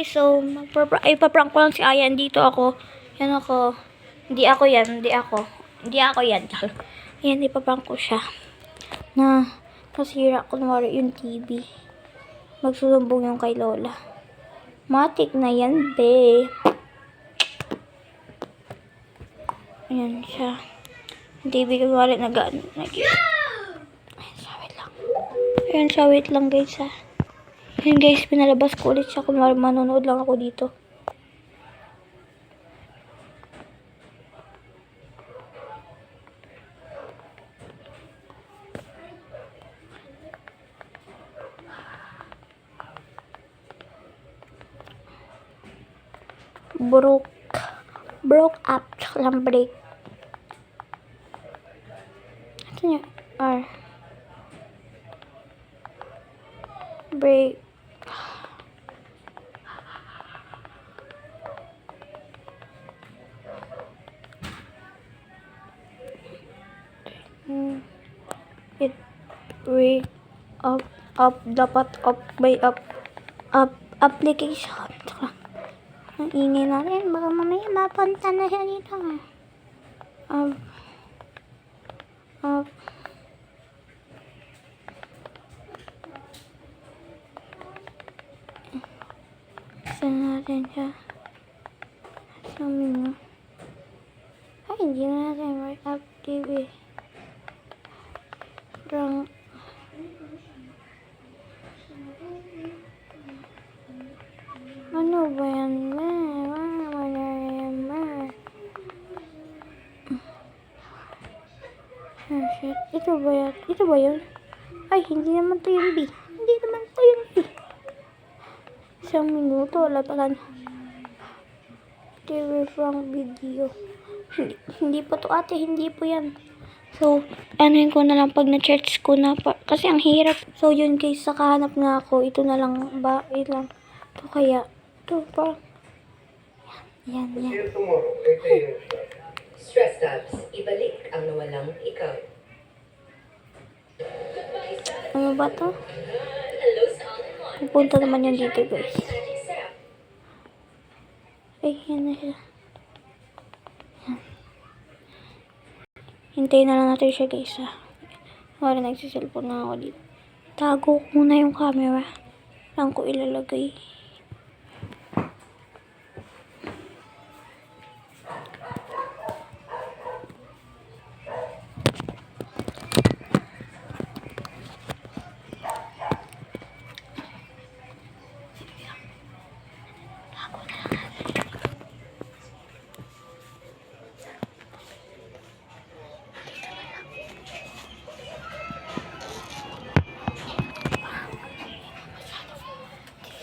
guys, so ipaprank ko lang si Aya. Dito ako. Yan ako. Hindi ako yan. Ayan, ipaprank ko siya. Na nasira kunwari yung TV. Magsusumbong yung kay Lola. Matik na yan, be. Ayan siya. Yung TV kunwari Ayan siya, wait lang guys ha. Ayan guys, pinalabas ko ulit siya. Kunwari manonood lang ako dito. Broke up. Lang break. Ito niya. Break. It break up dapat up by up application. Ang ingay natin, baka mamaya mapunta na siya dito. Saan natin siya? Sabi mo. Ay, hindi na natin active. Parang ano ba yan, ma? Oh, shit. Ito ba yun? Ay, hindi naman to yung B. Isang minuto, wala pa lang. TV from video. Hindi po to ate, hindi po yan. So, anuhin ko na lang pag na-search ko na. Kasi ang hirap. So, yun guys, sakahanap na ako. Ito na lang ba? Ito kaya. Ito pa. Yan. Stress tabs, ibalik ang nawalang ikaw. Ano ba to? Pupunta naman yan dito guys. Ay, yan na siya. Yan. Hintayin na lang natin siya guys ha. Wala, nagsiselfone na ako dito. Tago ko muna yung camera. Saan ko ilalagay?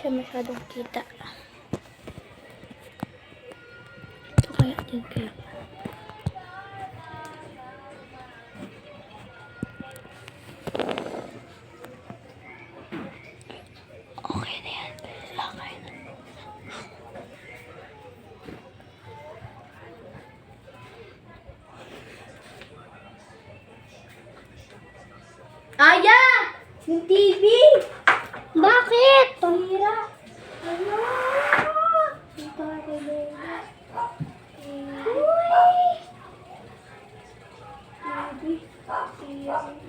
Siya masyadong kita. Ito kaya din kaya. Okay na yan. Okay na. Aya! Yung TV! Bakit? Pahira! Ano?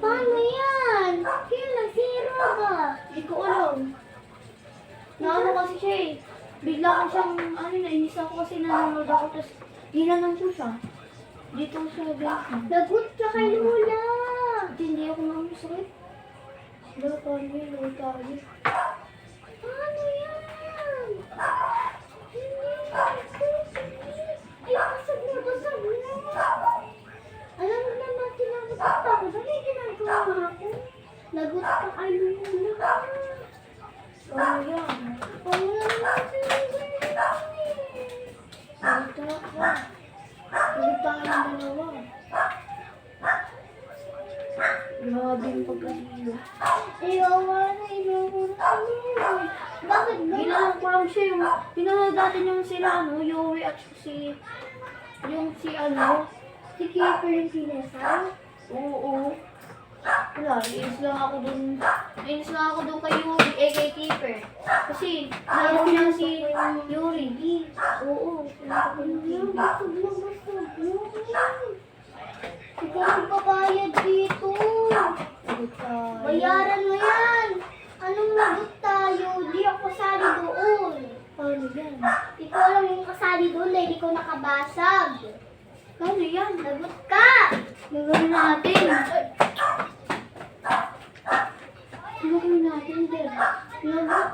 Paano yan? Kaya nagsira ka. Hindi ko alam. Naano kasi siya eh. Bigla ko siyang, nainis ako kasi nanonood ako. Tapos, ginanong ko siya. Dito sa basement. Lagot ka kay Lola. Hindi ako namusakit. Dahil paano yun, Lord tayo. Paano yan? Ay, basag na. Alam mo naman, tinakot ako. Dali, ginagawa ako. Lagot ka kay Lola. Paano yan? Paano yan natin? Salita ako. Ulit tayo ng dalawa. Grabe yung pagkahilo. Iyawa na. Bakit ba? Ginanong ko lang siya yung, pinanood natin yung sila, Yuri at si Si Keeper yung sinesa? Oo. Wala, inis lang ako dun kay Yuri, kay Keeper. Kasi, laro niya si Busog na busog. Ikaw ang pabayad dito. Bayaran mo yan. Anong lagot tayo? Di ako kasali doon. Paano yan? Ikaw lang yung kasali doon dahil ikaw nakabasag. Paano yan? Lagot ka! Gagawin natin. Gagawin natin, Del. Lagot.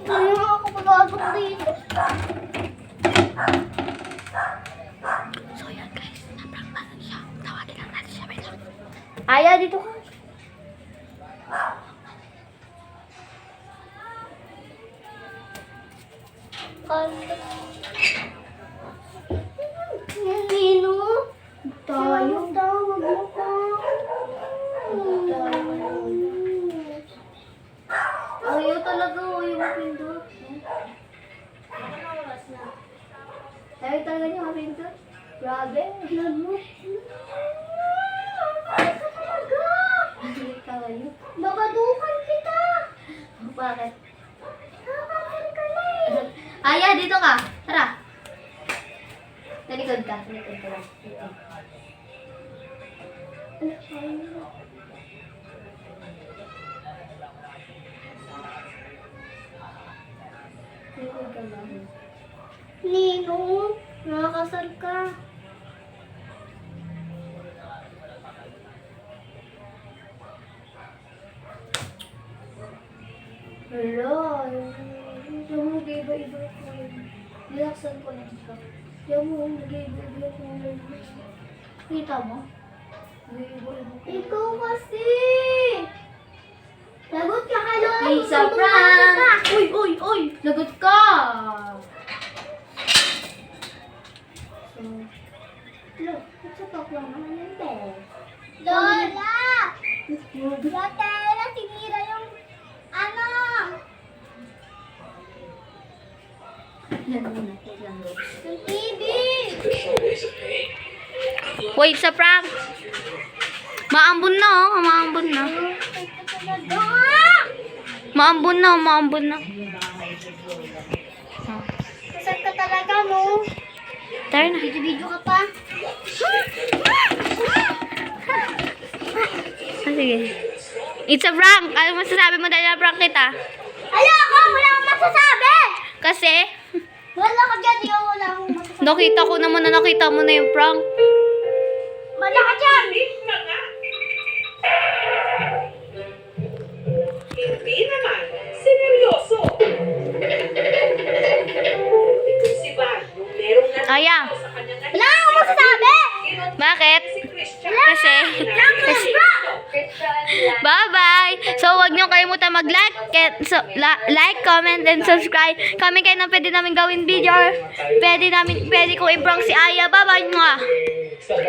Ano ako pag-aabot dito? So yan guys, naprank natin siya. Tawagin lang natin siya. Wait lang. Aya, dito ka. Nino? Tayo. Tawag mo pa. Ayaw talaga, ayaw mapindot. Ayaw talaga niya mapindot. Grabe. Vlog mo. Hindi tayo. Babadukan kita. Bakit? Nakakasin ka na eh. Aya, dito ka. Tara. Talikod ka. Talikod ka lang. Talikod ka lang. Nino, nakakasal ka. Hala, yung nag-iba-iba ko yun. Nilaksan ko lang siya. Yung nag-iba-iba ko yun. Kita mo? Nag-iba-iba ko. Ikaw kasi. Lagot ka ka doon. Lisa prank! Uy, uy, uy! Lagot ka! So, Nagsapak lang naman yung bell. Lola! Lola, tinira yung ano? yan muna. Wait lang, guys. Yung TV! Wait sa prank. Maambon na oh. Maambon na. Maambon na. Maambon na. Kasal ka talaga, no? Tara na. Video-video ka pa. Ah, sige. It's a prank. Ano masasabi mo dahil na-prank kita? Ala ako! Wala akong masasabi! Kasi, Wala ka dyan, yo. Wala akong masasabi. nakita ko naman na nakita mo na yung prank. Wala ka dyan! Hindi naman. Seryoso. Si Van, yung merong Aya, sa kanya na Wala akong masasabi! bakit? si Christian. Kasi, bye-bye! So, huwag niyo kalimutan mag-like, like, comment, and subscribe. Kami kayo na pwede namin gawin video. Pwede ko i-prank si Aya. Bye-bye nga!